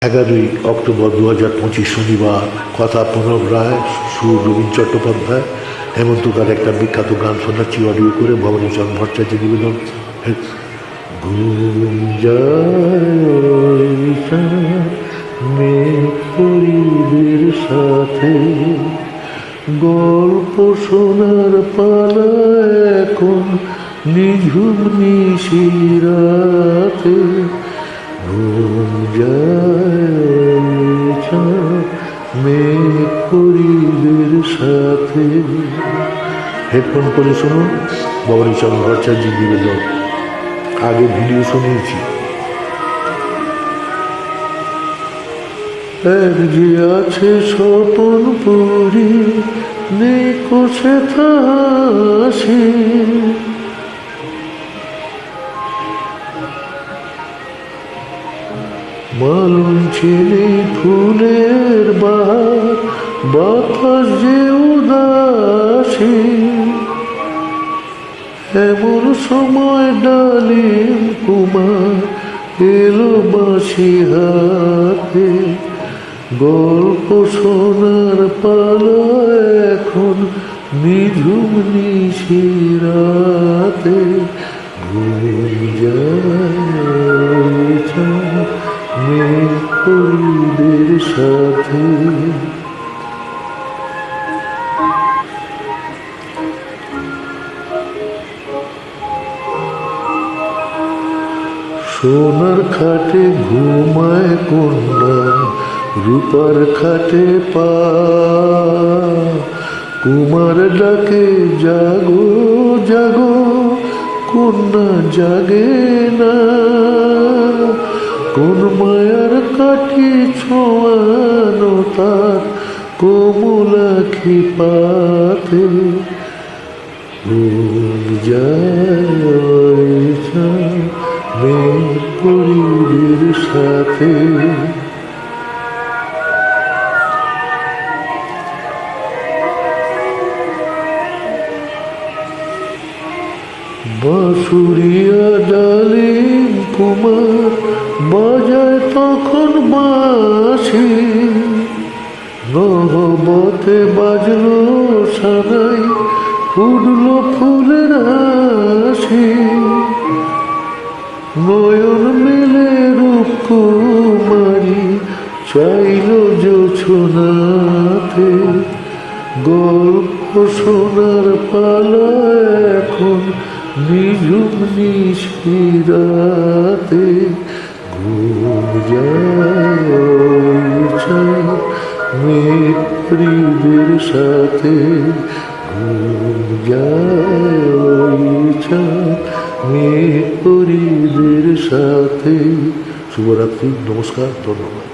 11ই October 2025 শনিবার। কথা প্রণব রায়, সুর রবীন চট্টোপাধ্যায়। হেমন্তকার একটা বিখ্যাত গান শোনাচ্ছি অডিও করে। ভবানীচরণ ভট্টাচার্য নিবেদন। ঘুম যায় মেঘের সাথে, গল্প শোনার পালা এখন নিঝুম নিশিরাতে। ঘুম যায় মেঘের সাথে। হেডফোন করে শুনুন। ভবানীচরণ ভট্টাচার্য নিবেদন। আগে ভিডিও শুনিয়েছি। এক যে আছে স্বপন পুরী, নেই কোষে থাসি, মালুম চিনি ফুলের বাহার, বাতাস যে উদাসী। এমন সময় ডালিম কুমার এলো বাঁশি হাতে। গল্প শোনার পালা এখন নিঝুম নিশিরাতে। ঘুম যায় মেঘের সাথে। সোনার খাটে ঘুমায় কন্যা, রূপার খাটে পা। কুমার ডাকে জাগো জাগো, কন্যা জাগে না। কোন মায়ার কাঠি ছোঁয়ানো তার কোমলাখি পাতে। ঘুম যায় মেঘের সাথে। বাঁশুরিয়া ডালিম কুমার বাজায় তখন বাঁশি। নহবতে বাজলো সানাই, ফুটলো ফুলের হাসি। নয়ন মেলে রূপ কুমারী চাইল জোছনাতে। গল্প শোনার পালা এখন নিঝুম নিশিরাতে। ঘুম যায় মেঘের সাথে। ঘুম যায় মেঘের সাথে। শুভরাত্রি, নমস্কার, ধন্যবাদ।